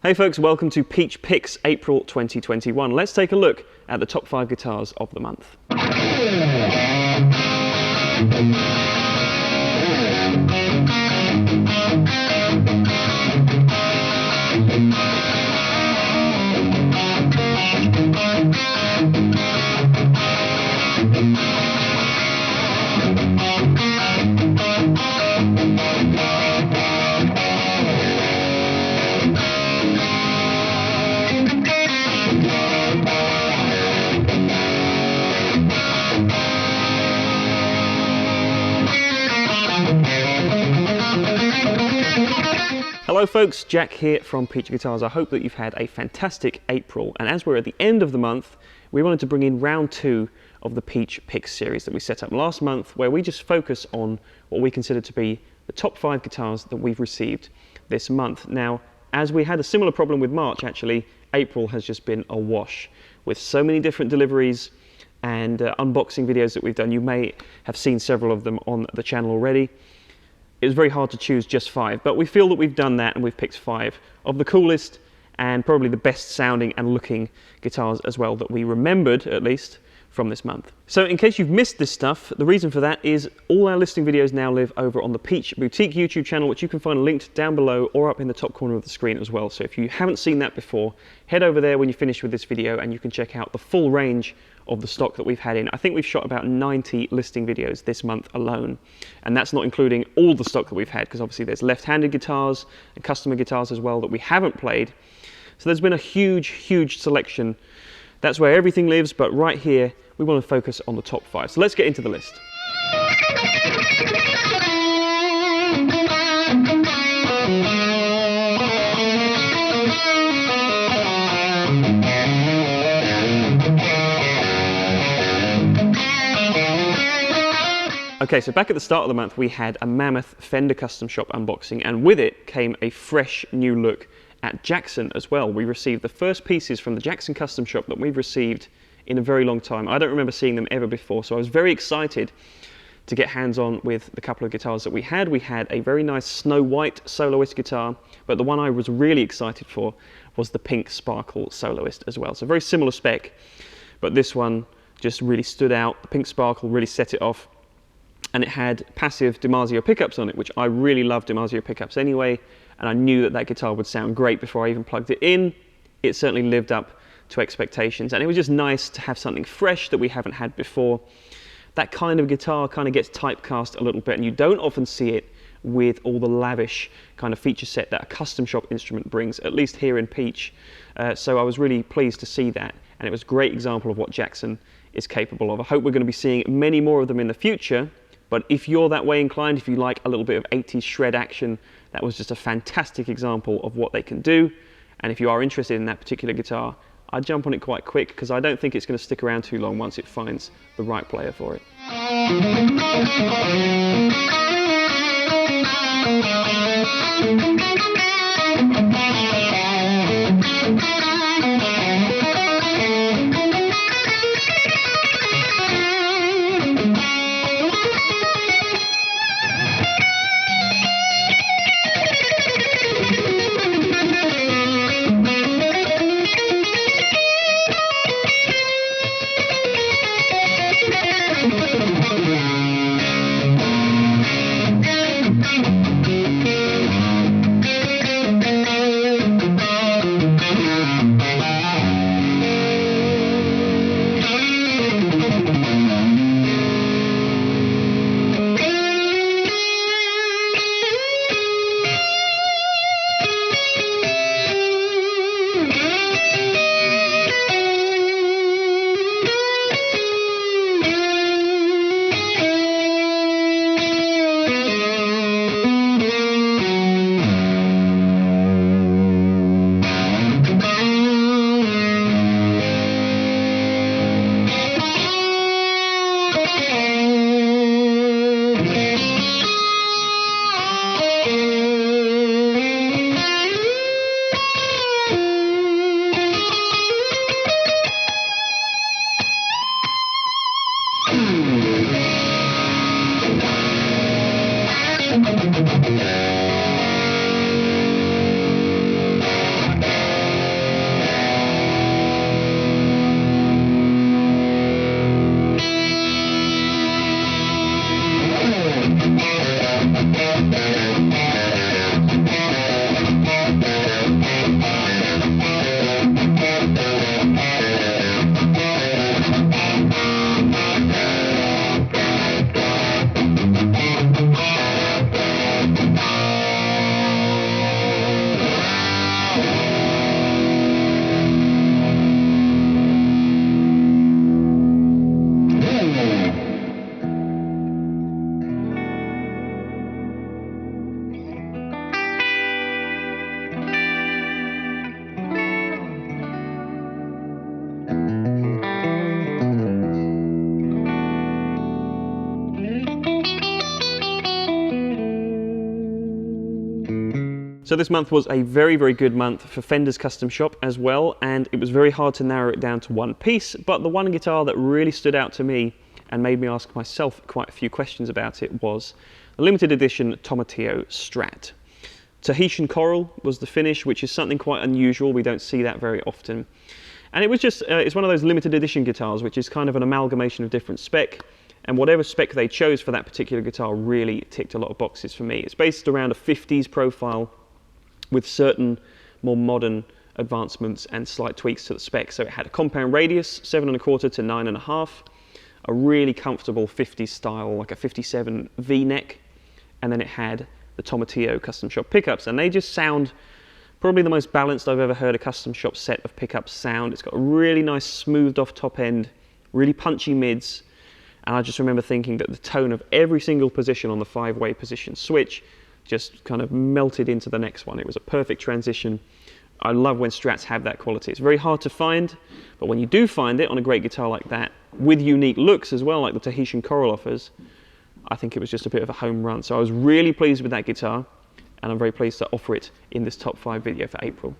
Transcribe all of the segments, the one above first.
Hey folks, welcome to Peach Picks April 2021. Let's take a look at the top 5 guitars of the month. Hello folks, Jack here from Peach Guitars. I hope that you've had a fantastic April, and as we're at the end of the month, we wanted to bring in round 2 of the Peach Picks series that we set up last month, where we just focus on what we consider to be the top 5 guitars that we've received this month. Now, as we had a similar problem with March actually, April has just been a wash with so many different deliveries and unboxing videos that we've done. You may have seen several of them on the channel already. It was very hard to choose just 5, but we feel that we've done that and we've picked 5 of the coolest and probably the best sounding and looking guitars as well that we remembered, at least, from this month. So in case you've missed this stuff, the reason for that is all our listing videos now live over on the Peach Boutique YouTube channel, which you can find linked down below or up in the top corner of the screen as well. So if you haven't seen that before, head over there when you finish with this video and you can check out the full range of the stock that we've had in. I think we've shot about 90 listing videos this month alone, and that's not including all the stock that we've had, because obviously there's left-handed guitars and customer guitars as well that we haven't played. So there's been a huge selection. That's where everything lives, but right here we want to focus on the top 5. So let's get into the list. Okay, so back at the start of the month we had a mammoth Fender Custom Shop unboxing, and with it came a fresh new look at Jackson as well. We received the first pieces from the Jackson Custom Shop that we've received in a very long time. I don't remember seeing them ever before, so I was very excited to get hands-on with the couple of guitars that we had. We had a very nice Snow White Soloist guitar, but the one I was really excited for was the Pink Sparkle Soloist as well. So very similar spec, but this one just really stood out. The Pink Sparkle really set it off, and it had passive DiMarzio pickups on it, which I really love DiMarzio pickups anyway, and I knew that that guitar would sound great before I even plugged it in. It certainly lived up to expectations, and it was just nice to have something fresh that we haven't had before. That kind of guitar kind of gets typecast a little bit, and you don't often see it with all the lavish kind of feature set that a custom shop instrument brings, at least here in Peach. So I was really pleased to see that, and it was a great example of what Jackson is capable of. I hope we're going to be seeing many more of them in the future, but if you're that way inclined, if you like a little bit of 80s shred action, that was just a fantastic example of what they can do. And if you are interested in that particular guitar, I'd jump on it quite quick, because I don't think it's going to stick around too long once it finds the right player for it. So this month was a very, very good month for Fender's Custom Shop as well, and it was very hard to narrow it down to one piece, but the one guitar that really stood out to me and made me ask myself quite a few questions about it was the limited edition Tomatillo Strat. Tahitian coral was the finish, which is something quite unusual. We don't see that very often. And it was just, it's one of those limited edition guitars, which is kind of an amalgamation of different spec, and whatever spec they chose for that particular guitar really ticked a lot of boxes for me. It's based around a 50s profile with certain more modern advancements and slight tweaks to the spec. So it had a compound radius, 7¼ to 9½, a really comfortable 50s style, like a 57 V-neck, and then it had the Tomatillo custom shop pickups, and they just sound probably the most balanced I've ever heard a custom shop set of pickups sound. It's got a really nice smoothed off top end, really punchy mids, and I just remember thinking that the tone of every single position on the 5-way position switch just kind of melted into the next one. It was a perfect transition. I love when Strats have that quality. It's very hard to find, but when you do find it on a great guitar like that, with unique looks as well, like the Tahitian coral offers, I think it was just a bit of a home run. So I was really pleased with that guitar, and I'm very pleased to offer it in this top 5 video for April.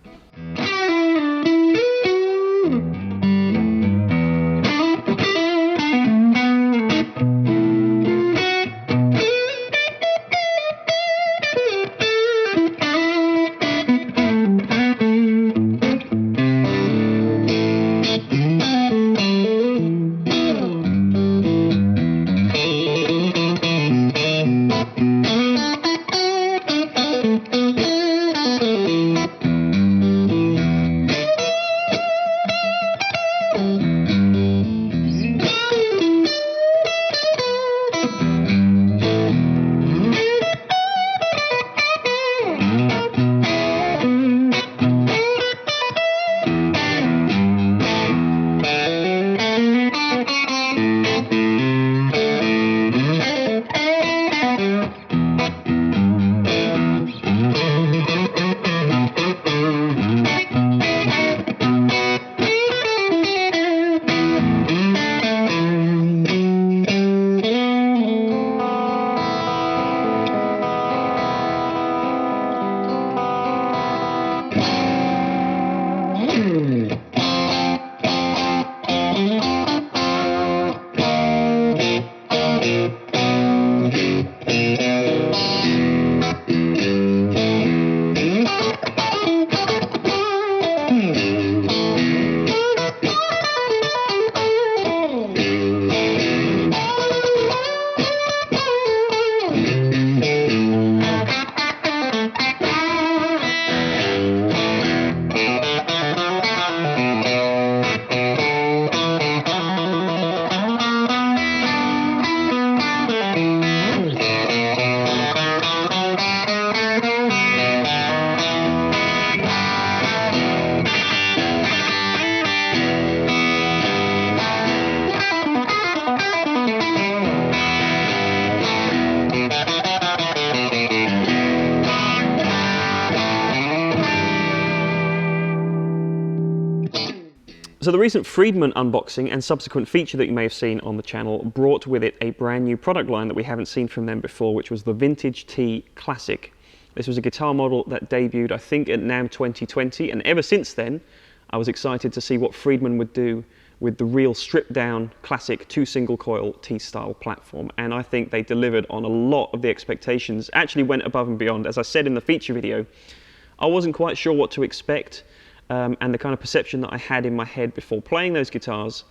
So the recent Friedman unboxing and subsequent feature that you may have seen on the channel brought with it a brand new product line that we haven't seen from them before, which was the Vintage T Classic. This was a guitar model that debuted, I think, at NAMM 2020, and ever since then, I was excited to see what Friedman would do with the real stripped-down, classic 2-single-coil T-style platform, and I think they delivered on a lot of the expectations, actually went above and beyond. As I said in the feature video, I wasn't quite sure what to expect, and the kind of perception that I had in my head before playing those guitars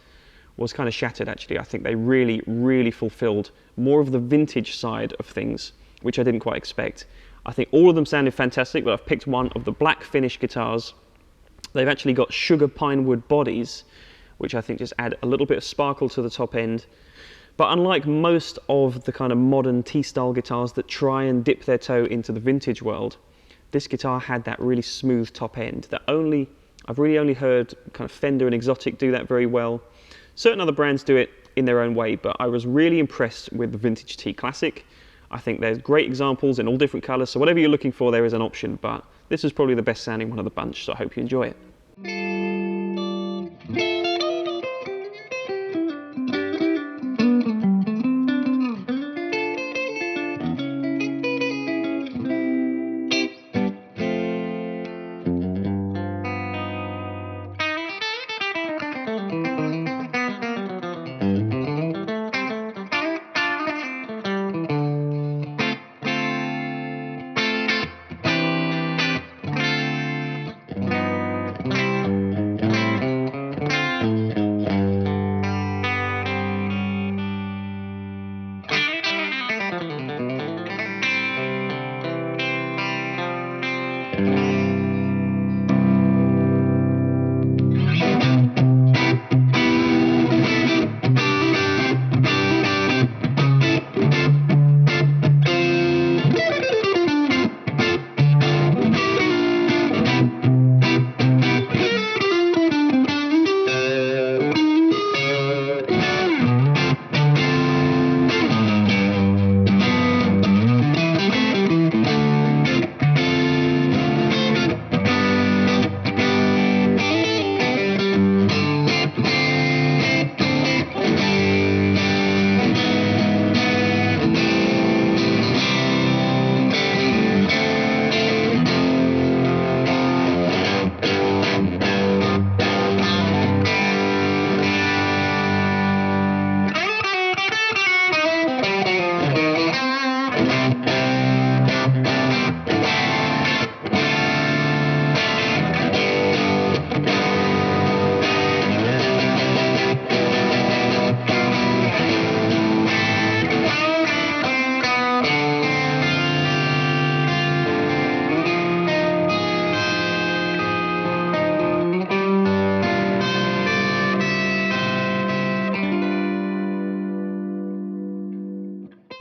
was kind of shattered, actually. I think they really, really fulfilled more of the vintage side of things, which I didn't quite expect. I think all of them sounded fantastic, but I've picked one of the black finish guitars. They've actually got sugar pine wood bodies, which I think just add a little bit of sparkle to the top end. But unlike most of the kind of modern T-style guitars that try and dip their toe into the vintage world, this guitar had that really smooth top end that I've really only heard kind of Fender and Exotic do that very well. Certain other brands do it in their own way, but I was really impressed with the Vintage T Classic. I think there's great examples in all different colors, so whatever you're looking for, there is an option, but this is probably the best sounding one of the bunch, so I hope you enjoy it.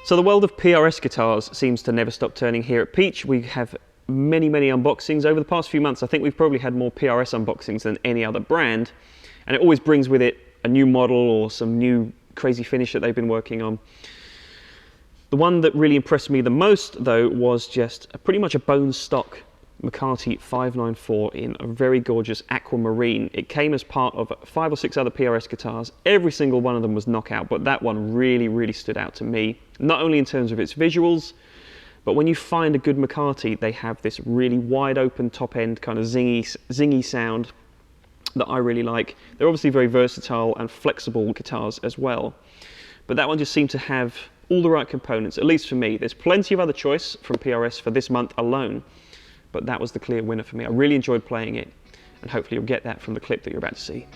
So the world of PRS guitars seems to never stop turning here at Peach. We have many unboxings over the past few months. I think we've probably had more PRS unboxings than any other brand, and it always brings with it a new model or some new crazy finish that they've been working on. The one that really impressed me the most, though, was just pretty much a bone stock McCarty 594 in a very gorgeous aquamarine. It came as part of 5 or 6 other PRS guitars. Every single one of them was knockout, but that one really stood out to me, not only in terms of its visuals, but when you find a good McCarty, they have this really wide open top end kind of zingy sound that I really like. They're obviously very versatile and flexible guitars as well, but that one just seemed to have all the right components, at least for me. There's plenty of other choice from PRS for this month alone, but that was the clear winner for me. I really enjoyed playing it, and hopefully you'll get that from the clip that you're about to see.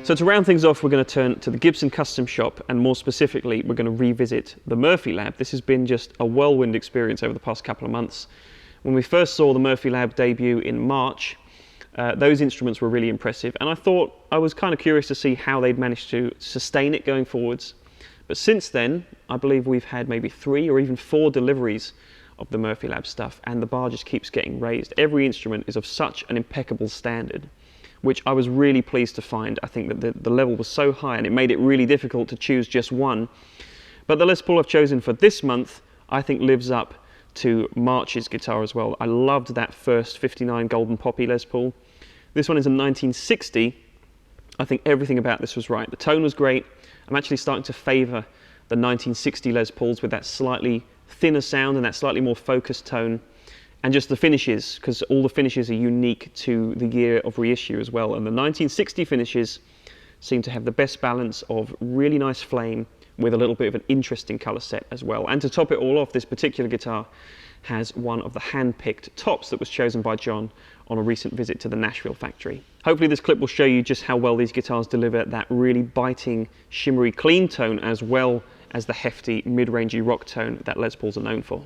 So to round things off, we're going to turn to the Gibson Custom Shop, and more specifically, we're going to revisit the Murphy Lab. This has been just a whirlwind experience over the past couple of months. When we first saw the Murphy Lab debut in March, those instruments were really impressive, and I thought I was kind of curious to see how they'd managed to sustain it going forwards. But since then, I believe we've had maybe 3 or even 4 deliveries of the Murphy Lab stuff, and the bar just keeps getting raised. Every instrument is of such an impeccable standard, which I was really pleased to find. I think that the level was so high, and it made it really difficult to choose just one. But the Les Paul I've chosen for this month, I think lives up to March's guitar as well. I loved that first 59 Golden Poppy Les Paul. This one is a 1960. I think everything about this was right. The tone was great. I'm actually starting to favour the 1960 Les Pauls with that slightly thinner sound and that slightly more focused tone. And just the finishes, because all the finishes are unique to the year of reissue as well. And the 1960 finishes seem to have the best balance of really nice flame with a little bit of an interesting colour set as well. And to top it all off, this particular guitar has one of the hand-picked tops that was chosen by John on a recent visit to the Nashville factory. Hopefully this clip will show you just how well these guitars deliver that really biting, shimmery, clean tone, as well as the hefty, mid-rangey rock tone that Les Pauls are known for.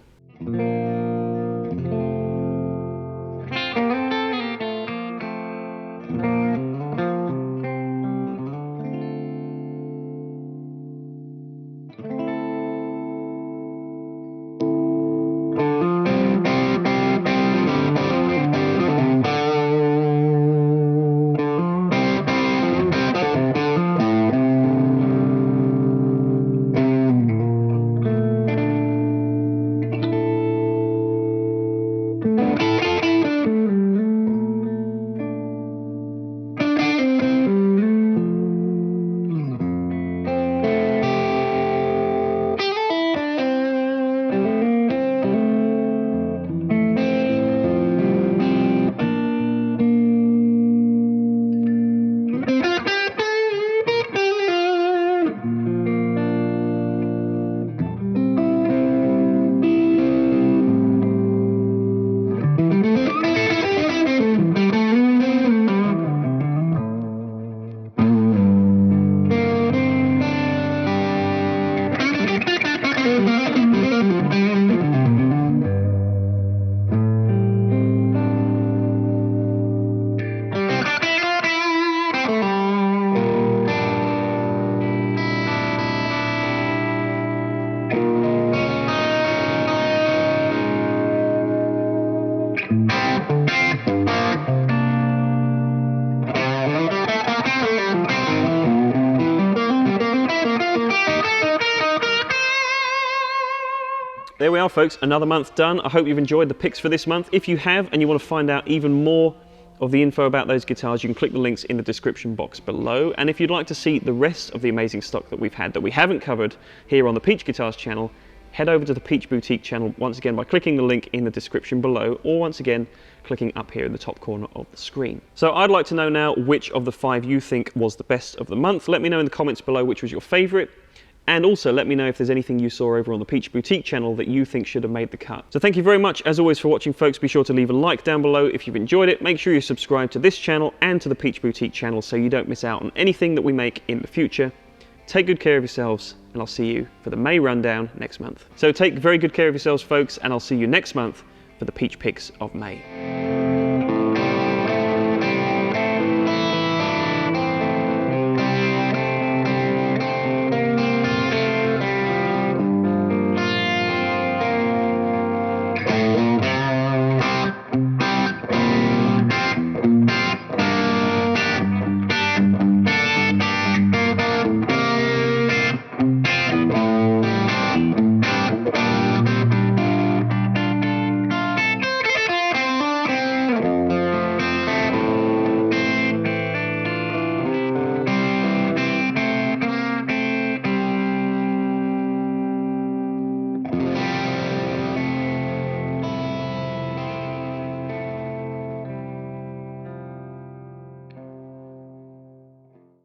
There we are, folks, another month done. I hope you've enjoyed the picks for this month. If you have, and you want to find out even more of the info about those guitars, you can click the links in the description box below. And if you'd like to see the rest of the amazing stock that we've had that we haven't covered here on the Peach Guitars channel, head over to the Peach Boutique channel once again by clicking the link in the description below, or once again clicking up here in the top corner of the screen. So I'd like to know now which of the 5 you think was the best of the month. Let me know in the comments below which was your favourite. And also let me know if there's anything you saw over on the Peach Boutique channel that you think should have made the cut. So thank you very much as always for watching, folks. Be sure to leave a like down below if you've enjoyed it. Make sure you subscribe to this channel and to the Peach Boutique channel so you don't miss out on anything that we make in the future. Take good care of yourselves, and I'll see you for the May rundown next month. So take very good care of yourselves, folks, and I'll see you next month for the Peach Picks of May.